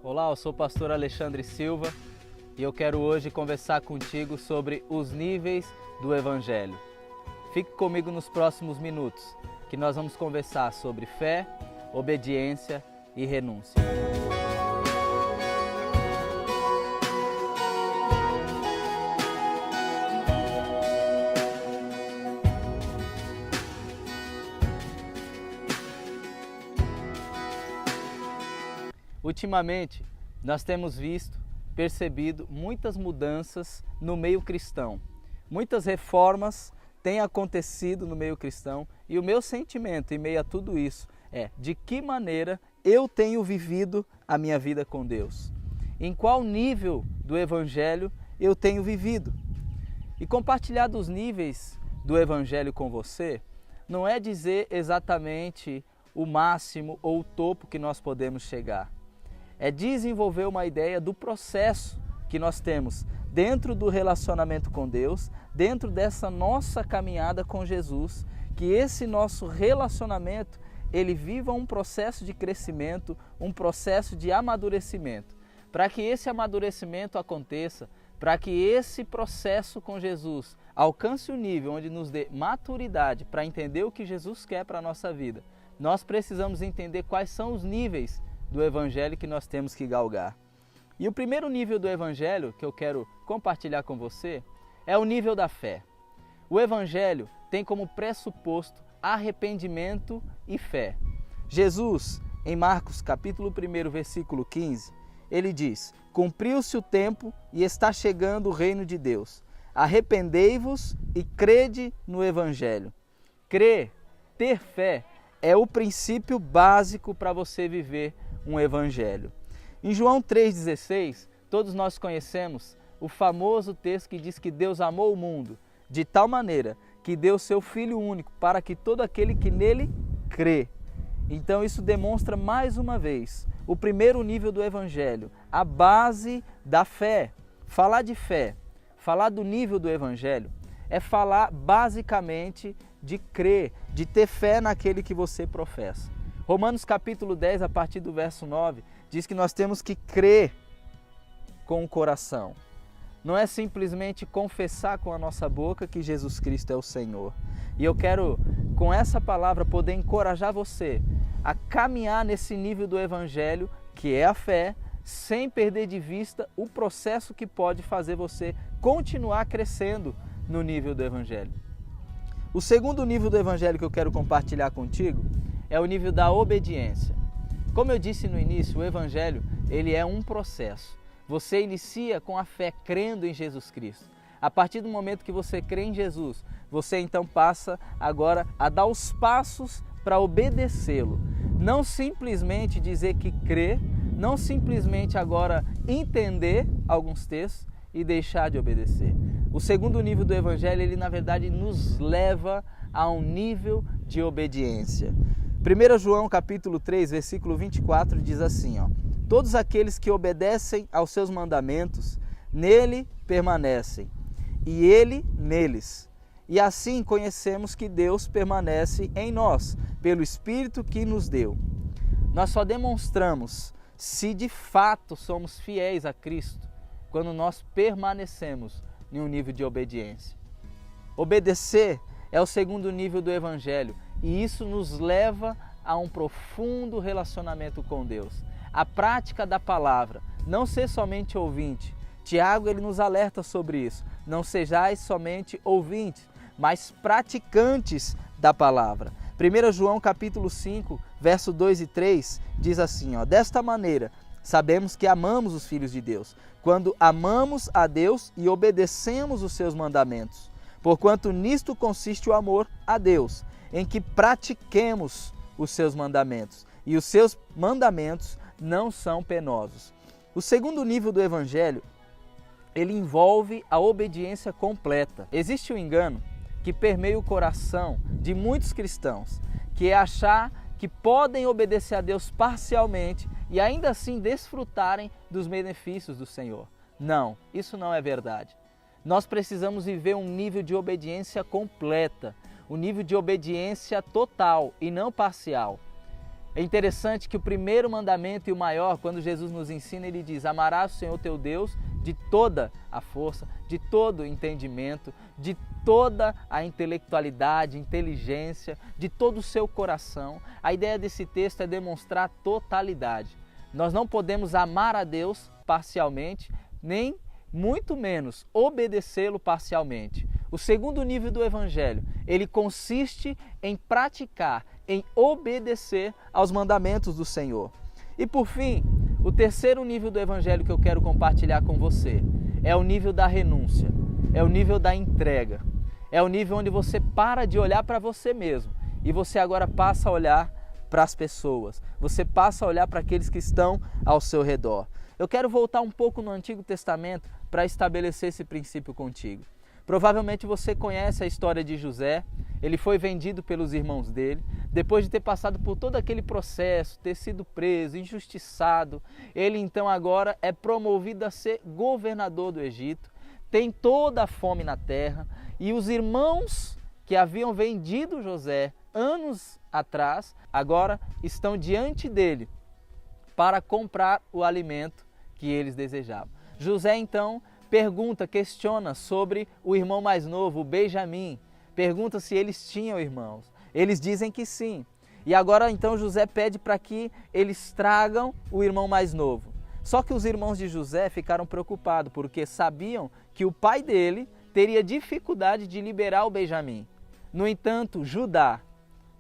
Olá, eu sou o pastor Alexandre Silva e eu quero hoje conversar contigo sobre os níveis do Evangelho. Fique comigo nos próximos minutos, que nós vamos conversar sobre fé, obediência e renúncia. Ultimamente, nós temos percebido muitas mudanças no meio cristão. Muitas reformas têm acontecido no meio cristão e o meu sentimento em meio a tudo isso é de que maneira eu tenho vivido a minha vida com Deus. Em qual nível do Evangelho eu tenho vivido. E compartilhar dos níveis do Evangelho com você não é dizer exatamente o máximo ou o topo que nós podemos chegar. É desenvolver uma ideia do processo que nós temos dentro do relacionamento com Deus, dentro dessa nossa caminhada com Jesus, que esse nosso relacionamento, ele viva um processo de crescimento, um processo de amadurecimento. Para que esse amadurecimento aconteça, para que esse processo com Jesus alcance o nível onde nos dê maturidade para entender o que Jesus quer para a nossa vida, nós precisamos entender quais são os níveis do Evangelho que nós temos que galgar. E o primeiro nível do Evangelho que eu quero compartilhar com você é o nível da fé. O Evangelho tem como pressuposto arrependimento e fé. Jesus, em Marcos capítulo 1, versículo 15, ele diz: "Cumpriu-se o tempo e está chegando o reino de Deus. Arrependei-vos e crede no Evangelho." Crer, ter fé, é o princípio básico para você viver um evangelho. Em João 3,16, todos nós conhecemos o famoso texto que diz que Deus amou o mundo de tal maneira que deu seu Filho único para que todo aquele que nele crê. Então isso demonstra mais uma vez o primeiro nível do evangelho, a base da fé. Falar de fé, falar do nível do evangelho, é falar basicamente de crer, de ter fé naquele que você professa. Romanos capítulo 10, a partir do verso 9, diz que nós temos que crer com o coração. Não é simplesmente confessar com a nossa boca que Jesus Cristo é o Senhor. E eu quero, com essa palavra, poder encorajar você a caminhar nesse nível do Evangelho, que é a fé, sem perder de vista o processo que pode fazer você continuar crescendo no nível do Evangelho. O segundo nível do Evangelho que eu quero compartilhar contigo é o nível da obediência. Como eu disse no início, o Evangelho ele é um processo. Você inicia com a fé crendo em Jesus Cristo. A partir do momento que você crê em Jesus, você então passa agora a dar os passos para obedecê-lo. Não simplesmente dizer que crê, não simplesmente agora entender alguns textos e deixar de obedecer. O segundo nível do Evangelho, ele na verdade nos leva a um nível de obediência. 1 João capítulo 3, versículo 24 diz assim, "Todos aqueles que obedecem aos seus mandamentos, nele permanecem, e ele neles. E assim conhecemos que Deus permanece em nós, pelo Espírito que nos deu." Nós só demonstramos se de fato somos fiéis a Cristo quando nós permanecemos em um nível de obediência. Obedecer é o segundo nível do Evangelho e isso nos leva a um profundo relacionamento com Deus. A prática da palavra, não ser somente ouvinte. Tiago ele nos alerta sobre isso. Não sejais somente ouvintes, mas praticantes da palavra. 1 João capítulo 5, verso 2 e 3 diz assim, "Desta maneira sabemos que amamos os filhos de Deus, quando amamos a Deus e obedecemos os seus mandamentos. Porquanto nisto consiste o amor a Deus, em que pratiquemos os seus mandamentos, e os seus mandamentos não são penosos." O segundo nível do Evangelho, ele envolve a obediência completa. Existe um engano que permeia o coração de muitos cristãos, que é achar que podem obedecer a Deus parcialmente e ainda assim desfrutarem dos benefícios do Senhor. Não, isso não é verdade. Nós precisamos viver um nível de obediência completa, um nível de obediência total e não parcial. É interessante que o primeiro mandamento e o maior, quando Jesus nos ensina, ele diz: amarás o Senhor teu Deus de toda a força, de todo o entendimento, de toda a intelectualidade, inteligência, de todo o seu coração. A ideia desse texto é demonstrar totalidade. Nós não podemos amar a Deus parcialmente, nem muito menos obedecê-lo parcialmente. O segundo nível do Evangelho, ele consiste em praticar, em obedecer aos mandamentos do Senhor. E por fim, o terceiro nível do Evangelho que eu quero compartilhar com você é o nível da renúncia, é o nível da entrega, é o nível onde você para de olhar para você mesmo e você agora passa a olhar para as pessoas, você passa a olhar para aqueles que estão ao seu redor. Eu quero voltar um pouco no Antigo Testamento para estabelecer esse princípio contigo. Provavelmente você conhece a história de José. Ele foi vendido pelos irmãos dele, depois de ter passado por todo aquele processo, ter sido preso, injustiçado. Ele então agora é promovido a ser governador do Egito, tem toda a fome na terra e os irmãos que haviam vendido José anos atrás, agora estão diante dele para comprar o alimento que eles desejavam. José então pergunta, questiona sobre o irmão mais novo, o Benjamim. Pergunta se eles tinham irmãos. Eles dizem que sim. E agora então José pede para que eles tragam o irmão mais novo. Só que os irmãos de José ficaram preocupados, porque sabiam que o pai dele teria dificuldade de liberar o Benjamim. No entanto, Judá,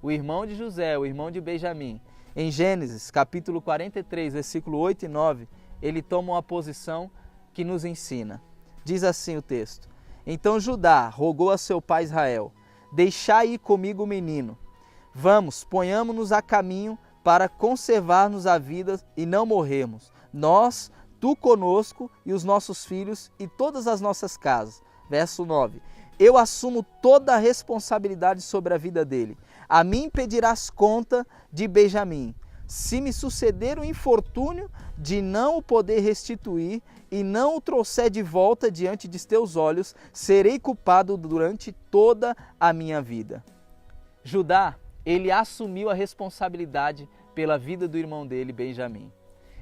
o irmão de José, o irmão de Benjamim, em Gênesis capítulo 43, versículo 8 e 9, ele toma uma posição que nos ensina. Diz assim o texto: então Judá rogou a seu pai Israel: deixai ir comigo o menino. Vamos, ponhamo-nos a caminho para conservar-nos a vida e não morrermos. Nós, tu conosco e os nossos filhos e todas as nossas casas. Verso 9. Eu assumo toda a responsabilidade sobre a vida dele. A mim pedirás conta de Benjamim. Se me suceder o infortúnio de não o poder restituir e não o trouxer de volta diante de teus olhos, serei culpado durante toda a minha vida. Judá, ele assumiu a responsabilidade pela vida do irmão dele, Benjamim.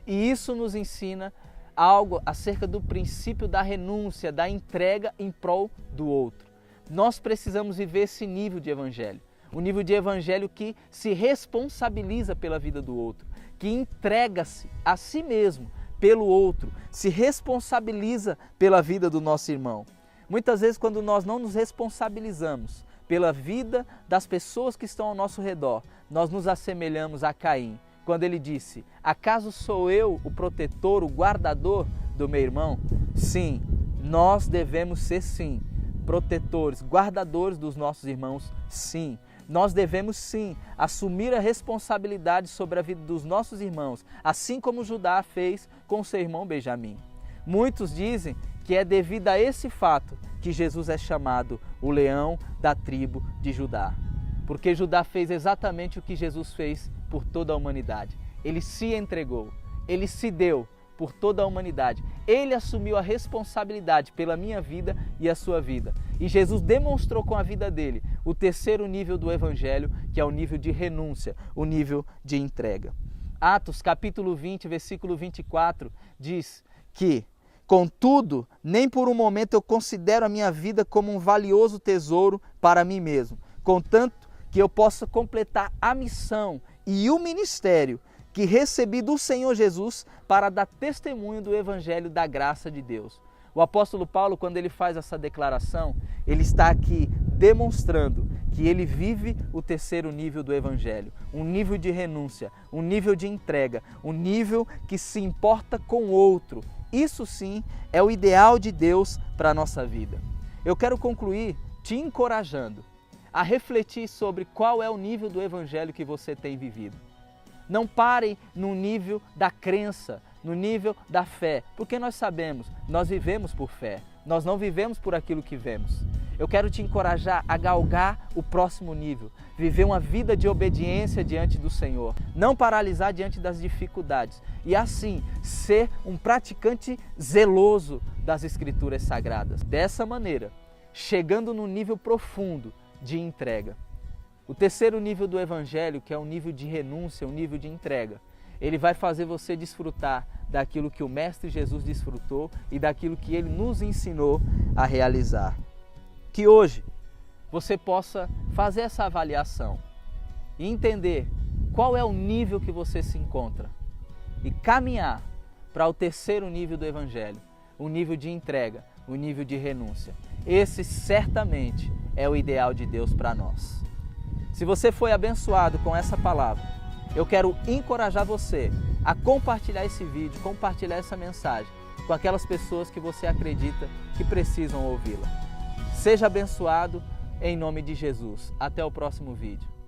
E isso nos ensina algo acerca do princípio da renúncia, da entrega em prol do outro. Nós precisamos viver esse nível de evangelho. Um nível de evangelho que se responsabiliza pela vida do outro, que entrega-se a si mesmo pelo outro, se responsabiliza pela vida do nosso irmão. Muitas vezes, quando nós não nos responsabilizamos pela vida das pessoas que estão ao nosso redor, nós nos assemelhamos a Caim, quando ele disse: acaso sou eu o protetor, o guardador do meu irmão? Sim, nós devemos ser sim, protetores, guardadores dos nossos irmãos, sim. Nós devemos sim assumir a responsabilidade sobre a vida dos nossos irmãos, assim como Judá fez com seu irmão Benjamim. Muitos dizem que é devido a esse fato que Jesus é chamado o leão da tribo de Judá. Porque Judá fez exatamente o que Jesus fez por toda a humanidade. Ele se entregou, ele se deu por toda a humanidade. Ele assumiu a responsabilidade pela minha vida e a sua vida. E Jesus demonstrou com a vida dele o terceiro nível do evangelho, que é o nível de renúncia, o nível de entrega. Atos capítulo 20, versículo 24, diz que: contudo, nem por um momento eu considero a minha vida como um valioso tesouro para mim mesmo, contanto que eu possa completar a missão e o ministério que recebi do Senhor Jesus para dar testemunho do evangelho da graça de Deus. O apóstolo Paulo, quando ele faz essa declaração, ele está aqui demonstrando que ele vive o terceiro nível do evangelho, um nível de renúncia, um nível de entrega, um nível que se importa com o outro. Isso sim é o ideal de Deus para a nossa vida. Eu quero concluir te encorajando a refletir sobre qual é o nível do evangelho que você tem vivido. Não pare no nível da crença, no nível da fé, porque nós sabemos, nós vivemos por fé, nós não vivemos por aquilo que vemos. Eu quero te encorajar a galgar o próximo nível, viver uma vida de obediência diante do Senhor, não paralisar diante das dificuldades e assim ser um praticante zeloso das Escrituras Sagradas. Dessa maneira, chegando no nível profundo de entrega. O terceiro nível do Evangelho, que é o nível de renúncia, o nível de entrega, ele vai fazer você desfrutar daquilo que o Mestre Jesus desfrutou e daquilo que ele nos ensinou a realizar. Que hoje você possa fazer essa avaliação e entender qual é o nível que você se encontra e caminhar para o terceiro nível do Evangelho, o nível de entrega, o nível de renúncia. Esse certamente é o ideal de Deus para nós. Se você foi abençoado com essa palavra, eu quero encorajar você a compartilhar esse vídeo, compartilhar essa mensagem com aquelas pessoas que você acredita que precisam ouvi-la. Seja abençoado em nome de Jesus. Até o próximo vídeo.